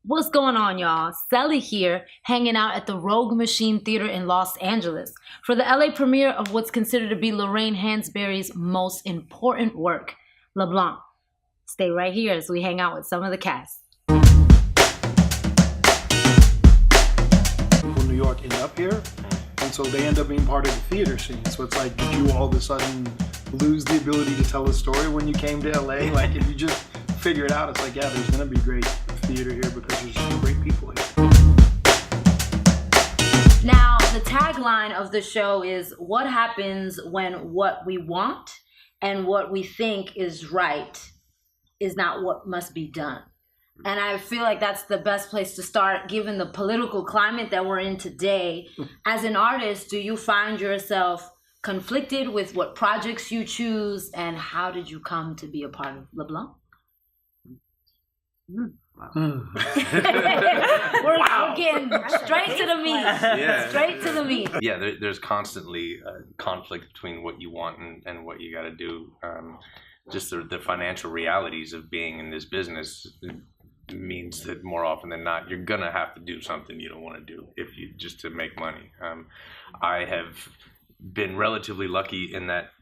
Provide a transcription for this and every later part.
What's going on, y'all? Celi here, hanging out at the Rogue Machine Theater in Los Angeles for the LA premiere of what's considered to be Lorraine Hansberry's most important work, LeBlanc. Stay right here as we hang out with some of the cast. People in New York end up here, and so they end up being part of the theater scene. So it's like, did you all of a sudden lose the ability to tell a story when you came to LA? Like, if you just figure it out, it's like, yeah, there's gonna be great theater here because there's some great people here. Now, the tagline of the show is, what happens when what we want and what we think is right is not what must be done? And I feel like that's the best place to start, given the political climate that we're in today. As an artist, do you find yourself conflicted with what projects you choose, and how did you come to be a part of LeBlanc? We're getting straight to the meat. Yeah. Straight to the meat. Yeah, there's constantly conflict between what you want and what you got to do. Just the financial realities of being in this business means that more often than not, you're gonna have to do something you don't want to do if you just to make money. I have been relatively lucky in that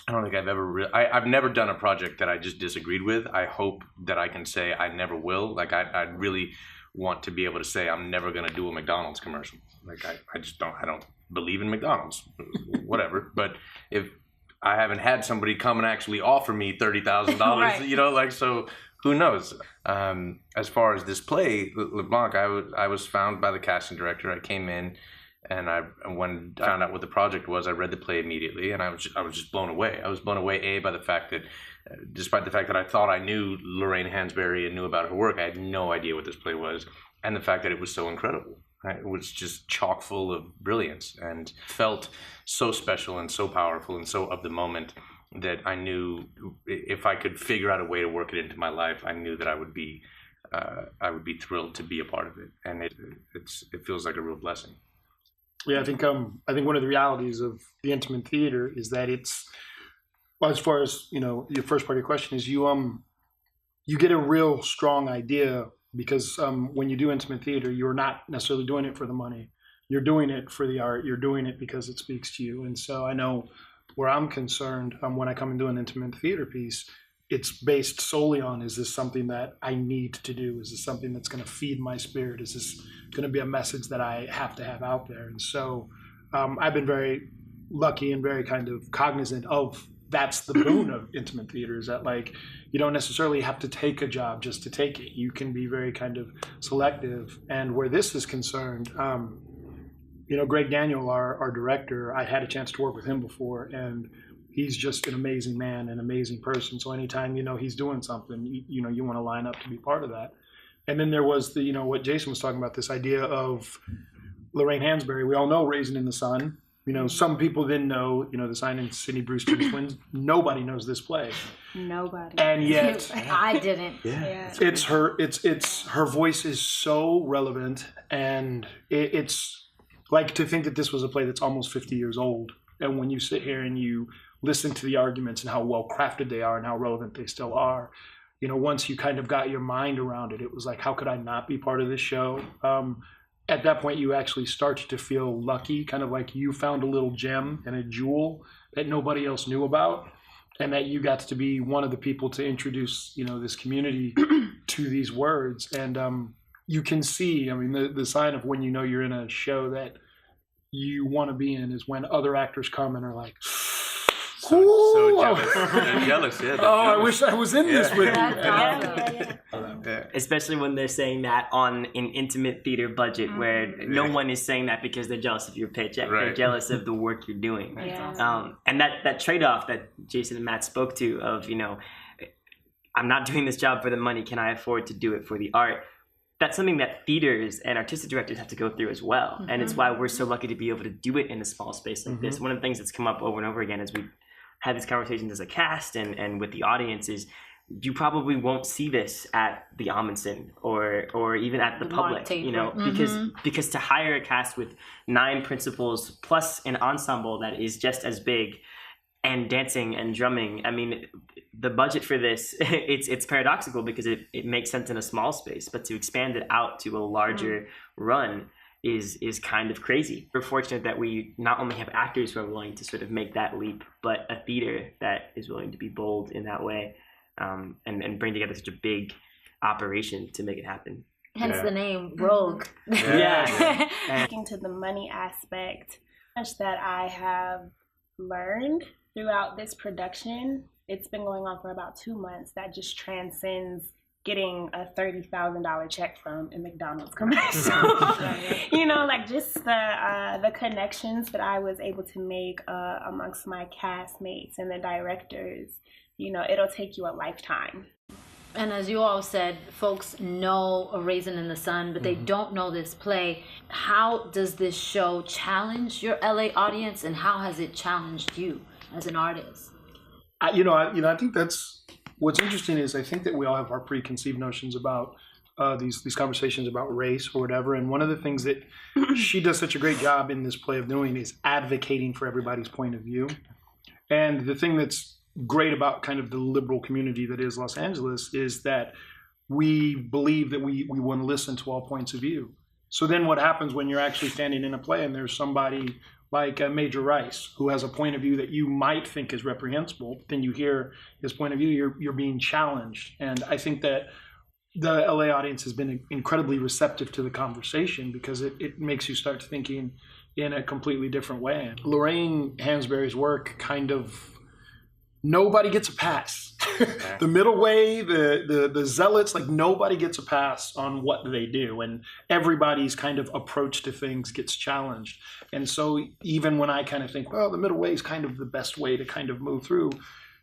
I don't think I've ever I've never done a project that I just disagreed with. I hope that I can say I never will. Like I really want to be able to say I'm never going to do a McDonald's commercial. Like I just don't. I don't believe in McDonald's, whatever. But if I haven't had somebody come and actually offer me $30,000, Right. you know, like, so who knows? As far as this play, LeBlanc, I was found by the casting director. I came in. And when I found out what the project was, I read the play immediately, and I was just blown away. I was blown away, by the fact that, despite the fact that I thought I knew Lorraine Hansberry and knew about her work, I had no idea what this play was, and the fact that it was so incredible. Right? It was just chock full of brilliance, and felt so special and so powerful and so of the moment that I knew if I could figure out a way to work it into my life, I knew that I would be thrilled to be a part of it, and it feels like a real blessing. Yeah, I think one of the realities of the intimate theater is that it's, well, as far as, you know, your first part of your question is you get a real strong idea because when you do intimate theater, you're not necessarily doing it for the money. You're doing it for the art. You're doing it because it speaks to you. And so I know where I'm concerned when I come and do an intimate theater piece, it's based solely on, is this something that I need to do? Is this something that's going to feed my spirit? Is this going to be a message that I have to have out there? And so I've been very lucky and very kind of cognizant of that's the boon of intimate theater, is that, like, you don't necessarily have to take a job just to take it. You can be very kind of selective. And where this is concerned, you know, Greg Daniel, our director, I had a chance to work with him before, and he's just an amazing man, an amazing person. So anytime, you know, he's doing something, you know, you want to line up to be part of that. And then there was the, you know, what Jason was talking about, this idea of Lorraine Hansberry. We all know Raisin in the Sun. You know, some people didn't know, you know, the Sign and Sidney Brewster twins. Nobody knows this play. Nobody. And yet I didn't. Yeah. it's her voice is so relevant, and it's like, to think that this was a play that's almost 50 years old. And when you sit here and you listen to the arguments and how well crafted they are and how relevant they still are, you know, once you kind of got your mind around it, it was like, how could I not be part of this show? At that point, you actually start to feel lucky, kind of like you found a little gem and a jewel that nobody else knew about, and that you got to be one of the people to introduce, you know, this community to these words. And you can see, I mean, the sign of when you know you're in a show that you want to be in is when other actors come and are like, So jealous. They're jealous, yeah. oh, I wish I was in this with you. That's awesome. Yeah. Especially when they're saying that on an intimate theater budget, where no one is saying that because they're jealous of your paycheck. Right. They're jealous of the work you're doing. Yeah. And that trade-off that Jason and Matt spoke to of, you know, I'm not doing this job for the money. Can I afford to do it for the art? That's something that theaters and artistic directors have to go through as well. Mm-hmm. And it's why we're so lucky to be able to do it in a small space like this. One of the things that's come up over and over again as we had these conversations as a cast and with the audience is, you probably won't see this at the Amundsen or even at the public, you know, because to hire a cast with 9 principals plus an ensemble that is just as big, and dancing and drumming. I mean, the budget for this, it's paradoxical because it makes sense in a small space, but to expand it out to a larger run is kind of crazy. We're fortunate that we not only have actors who are willing to sort of make that leap, but a theater that is willing to be bold in that way, and bring together such a big operation to make it happen. Hence the name Rogue. Yeah. Speaking to the money aspect, much that I have learned throughout this production, it's been going on for about 2 months, that just transcends getting a $30,000 check from a McDonald's commercial. You know, like just the connections that I was able to make amongst my castmates and the directors. You know, it'll take you a lifetime. And as you all said, folks know A Raisin in the Sun, but they don't know this play. How does this show challenge your LA audience, and how has it challenged you as an artist? I think that's what's interesting is I think that we all have our preconceived notions about these conversations about race or whatever. And one of the things that she does such a great job in this play of doing is advocating for everybody's point of view. And the thing that's great about kind of the liberal community that is Los Angeles is that we believe that we want to listen to all points of view. So then what happens when you're actually standing in a play and there's somebody like Major Rice who has a point of view that you might think is reprehensible, then you hear his point of view, you're being challenged. And I think that the LA audience has been incredibly receptive to the conversation because it makes you start thinking in a completely different way. Lorraine Hansberry's work kind of, nobody gets a pass. The middle way, the zealots, like nobody gets a pass on what they do, and everybody's kind of approach to things gets challenged. And so even when I kind of think, well, the middle way is kind of the best way to kind of move through,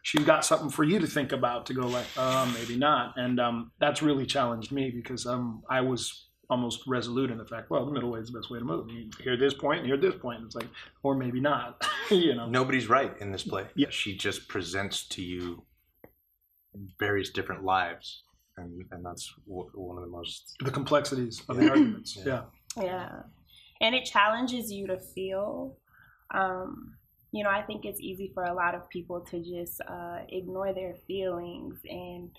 she's got something for you to think about to go like, maybe not. And that's really challenged me because I was almost resolute in the fact, well, the middle way is the best way to move. You hear this point and hear this point. It's like, or maybe not, you know. Nobody's right in this play. Yeah. She just presents to you various different lives. And that's one of the most... The complexities of the arguments. Yeah. And it challenges you to feel. You know, I think it's easy for a lot of people to just ignore their feelings and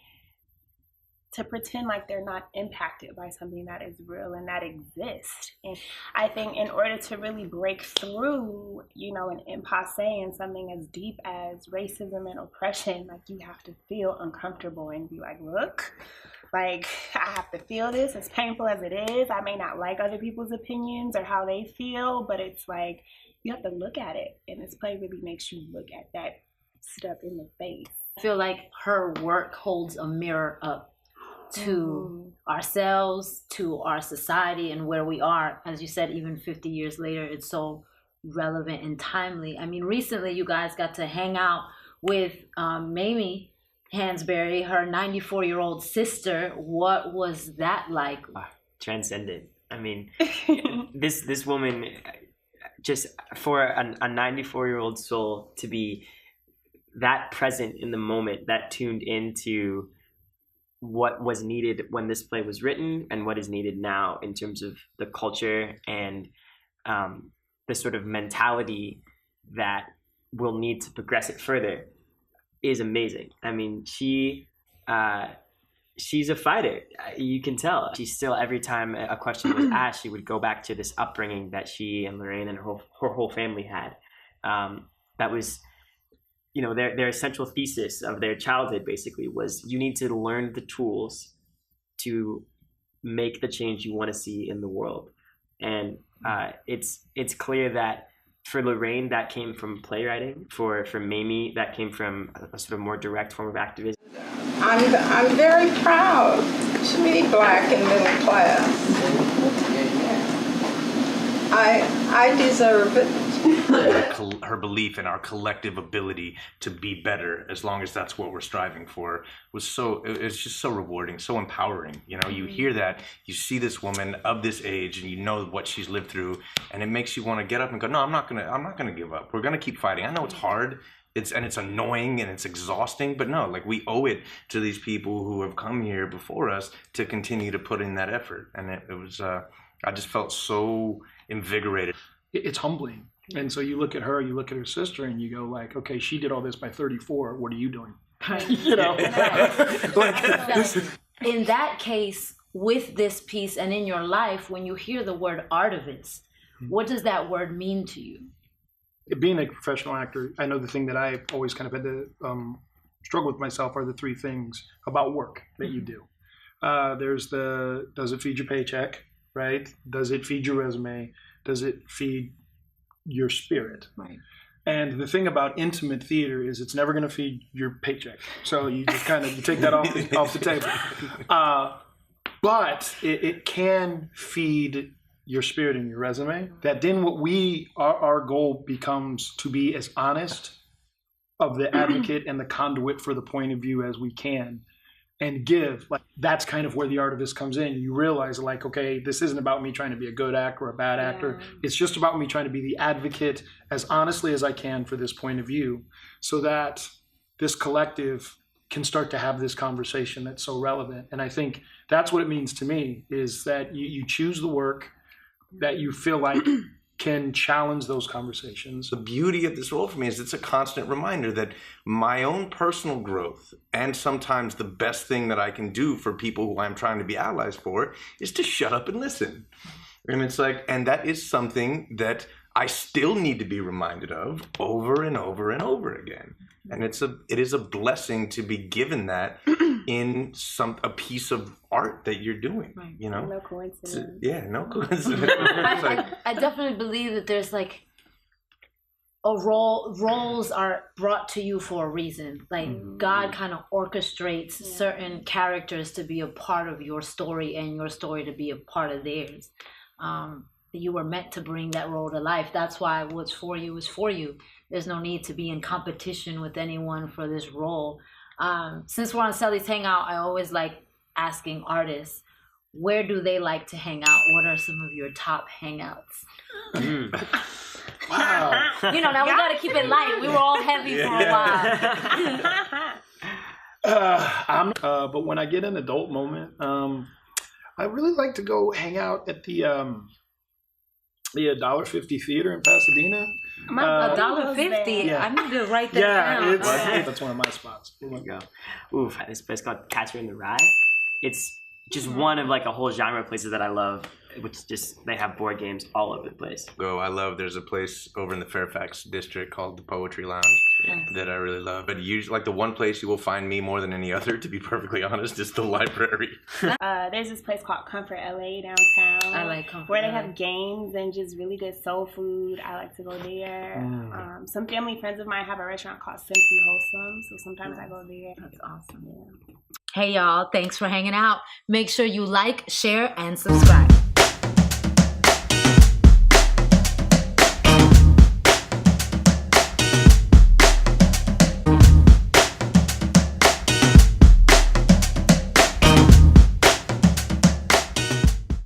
to pretend like they're not impacted by something that is real and that exists. And I think in order to really break through, you know, an impasse and something as deep as racism and oppression, like you have to feel uncomfortable and be like, look, like I have to feel this, as painful as it is. I may not like other people's opinions or how they feel, but it's like, you have to look at it. And this play really makes you look at that stuff in the face. I feel like her work holds a mirror up to ourselves, to our society, and where we are. As you said, even 50 years later, it's so relevant and timely. I mean, recently you guys got to hang out with Mamie Hansberry, her 94-year-old sister. What was that like? Transcendent. I mean, this woman, just for a 94-year-old soul to be that present in the moment, that tuned into what was needed when this play was written and what is needed now in terms of the culture and the sort of mentality that will need to progress it further is amazing. I mean, she's a fighter. You can tell. She still, every time a question was asked, she would go back to this upbringing that she and Lorraine and her whole family had. That was, you know, their central thesis of their childhood basically was you need to learn the tools to make the change you want to see in the world. And it's clear that for Lorraine, that came from playwriting. For Mamie, that came from a sort of more direct form of activism. I'm very proud to be Black and middle class. I deserve it. Her belief in our collective ability to be better, as long as that's what we're striving for, it's just so rewarding, so empowering. You know, you hear that, you see this woman of this age, and you know what she's lived through, and it makes you want to get up and go, no, I'm not gonna give up. We're gonna keep fighting. I know it's hard, it's annoying and it's exhausting, but no, like we owe it to these people who have come here before us to continue to put in that effort. And it was, I just felt so invigorated. It's humbling. And so you look at her, you look at her sister, and you go like, okay, she did all this by 34. What are you doing? You know, in that case, with this piece and in your life, when you hear the word artivist, what does that word mean to you? Being a professional actor, I know the thing that I always kind of had to struggle with myself are the three things about work that you do. There's does it feed your paycheck, right? Does it feed your resume? Does it feed your spirit? Right. And the thing about intimate theater is it's never going to feed your paycheck. So you just kind of you take that off the table. But it can feed your spirit and your resume. That then our goal becomes to be as honest of the advocate and the conduit for the point of view as we can, and give. Like that's kind of where the artivist comes in. You realize like, okay, this isn't about me trying to be a good actor or a bad actor. It's just about me trying to be the advocate as honestly as I can for this point of view, so that this collective can start to have this conversation that's so relevant. And I think that's what it means to me, is that you choose the work that you feel like can challenge those conversations. The beauty of this role for me is it's a constant reminder that my own personal growth, and sometimes the best thing that I can do for people who I'm trying to be allies for, is to shut up and listen. And it's like, and that is something that I still need to be reminded of over and over and over again. And it is a blessing to be given that in a piece of art that you're doing, right. You know? No coincidence. Yeah, no coincidence. I definitely believe that there's like roles are brought to you for a reason. Like God kind of orchestrates certain characters to be a part of your story and your story to be a part of theirs. You were meant to bring that role to life. That's why what's for you is for you. There's no need to be in competition with anyone for this role. Since we're on Celi's Hangout, I always like asking artists, where do they like to hang out? What are some of your top hangouts? Wow. You know, now we got to keep it light. We were all heavy for a while. But when I get an adult moment, I really like to go hang out at the $1.50 theater in Pasadena. $1.50. Yeah. I need to write that down. That's one of my spots. There we go. Ooh, this place called Catcher in the Rye. It's just one of like a whole genre of places that I love, which just they have board games all over the place. There's a place over in the Fairfax district called the Poetry Lounge that I really love. But usually, like the one place you will find me more than any other, to be perfectly honest, is the library. There's this place called Comfort LA downtown. I like Comfort where they LA. have games and just really good soul food. I like to go there. Some family friends of mine have a restaurant called Simply Wholesome, so sometimes I go there. That's awesome. Hey y'all, thanks for hanging out. Make sure you like, share, and subscribe.